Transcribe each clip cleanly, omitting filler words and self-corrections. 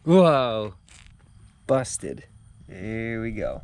Whoa, busted. Here we go.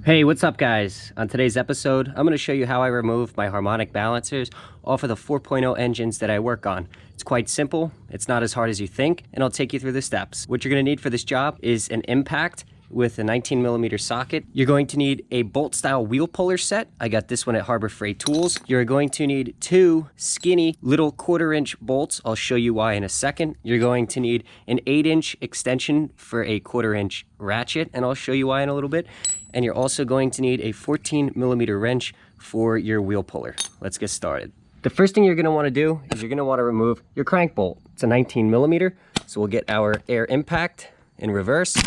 Hey, what's up guys? On today's episode, I'm going to show you how I remove my harmonic balancers off of the 4.0 engines that I work on. It's quite simple, it's not as hard as you think, and I'll take you through the steps. What you're going to need for this job is an impact with a 19mm socket. You're going to need a bolt style wheel puller set. I got this one at Harbor Freight Tools. You're going to need two skinny little 1/4-inch bolts. I'll show you why in a second. You're going to need an 8-inch extension for a 1/4-inch ratchet, and I'll show you why in a little bit. And you're also going to need a 14mm wrench for your wheel puller. Let's get started. The first thing you're going to want to do is you're going to want to remove your crank bolt. It's a 19mm, so we'll get our air impact in reverse.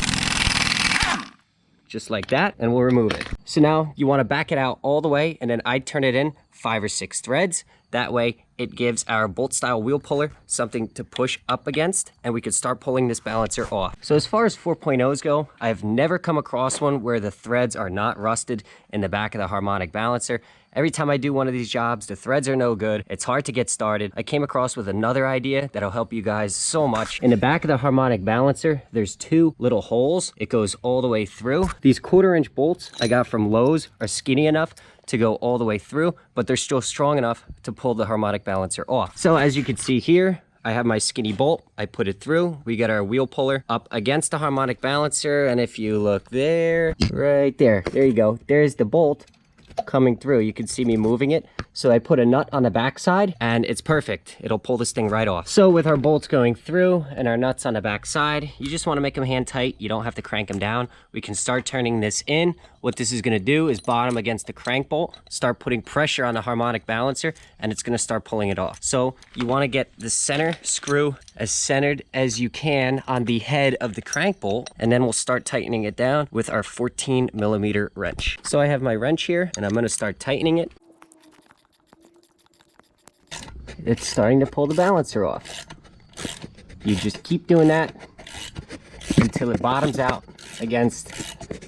Just like that, and we'll remove it. So now you want to back it out all the way, and then I'd turn it in 5 or 6 threads. That way it gives our bolt style wheel puller something to push up against, and we could start pulling this balancer off. So as far as 4.0s go, I've never come across one where the threads are not rusted in the back of the harmonic balancer. Every time I do one of these jobs, the threads are no good. It's hard to get started. I came across with another idea that'll help you guys so much. In the back of the harmonic balancer, there's 2 little holes. It goes all the way through. These 1/4-inch bolts I got from Lowe's are skinny enough to go all the way through, but they're still strong enough to pull the harmonic balancer off. So as you can see here, I have my skinny bolt. I put it through. We got our wheel puller up against the harmonic balancer, and if you look there, right there you go. There's the bolt coming through. You can see me moving it. So I put a nut on the back side and it's perfect. It'll pull this thing right off. So with our bolts going through and our nuts on the back side, you just want to make them hand tight. You don't have to crank them down. We can start turning this in. What this is going to do is bottom against the crank bolt, start putting pressure on the harmonic balancer, and it's going to start pulling it off. So you want to get the center screw as centered as you can on the head of the crank bolt, and then we'll start tightening it down with our 14mm wrench. So I have my wrench here, and I'm going to start tightening it. It's starting to pull the balancer off. You just keep doing that until it bottoms out against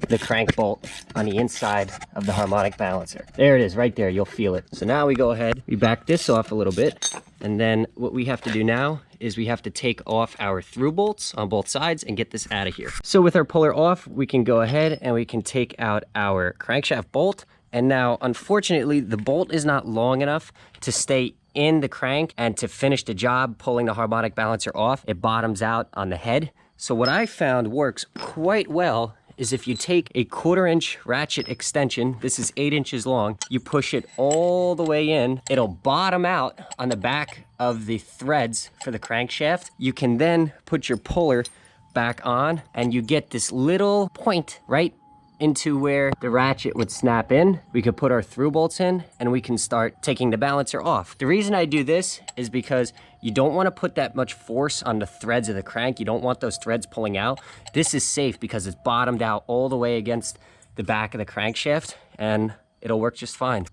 the crank bolt on the inside of the harmonic balancer. There it is, right there, you'll feel it. So now we go ahead, we back this off a little bit, and then what we have to do now is we have to take off our through bolts on both sides and get this out of here. So with our puller off, we can go ahead and we can take out our crankshaft bolt. And now, unfortunately, the bolt is not long enough to stay in the crank and to finish the job pulling the harmonic balancer off. It bottoms out on the head. So what I found works quite well is if you take a 1/4-inch ratchet extension, this is 8 inches long, you push it all the way in, it'll bottom out on the back of the threads for the crankshaft. You can then put your puller back on and you get this little point right into where the ratchet would snap in. We could put our through bolts in and we can start taking the balancer off. The reason I do this is because you don't want to put that much force on the threads of the crank. You don't want those threads pulling out. This is safe because it's bottomed out all the way against the back of the crankshaft and it'll work just fine.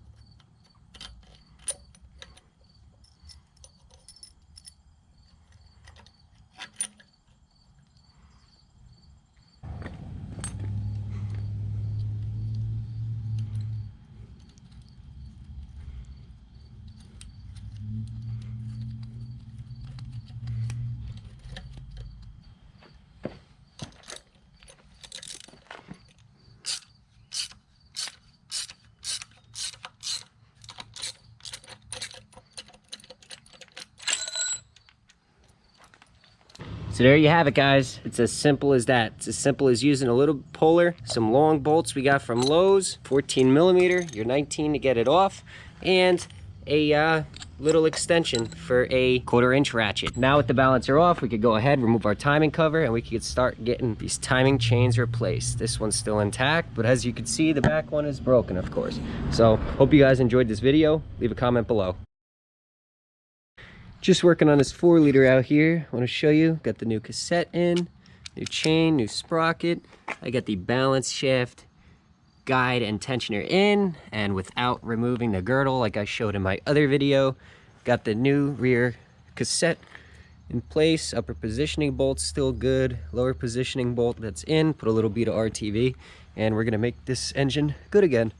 So there you have it, guys. It's as simple as that. It's as simple as using a little puller, some long bolts we got from Lowe's, 14mm, your 19 to get it off, and a little extension for a 1/4-inch ratchet. Now with the balancer off, we could go ahead, remove our timing cover, and we could start getting these timing chains replaced. This one's still intact, but as you can see, the back one is broken, of course. So hope you guys enjoyed this video. Leave a comment below. Just working on this 4-liter out here. I want to show you, got the new cassette in, new chain, new sprocket. I got the balance shaft guide and tensioner in and without removing the girdle like I showed in my other video. Got the new rear cassette in place. Upper positioning bolt's still good. Lower positioning bolt that's in. Put a little bit of RTV and we're gonna make this engine good again.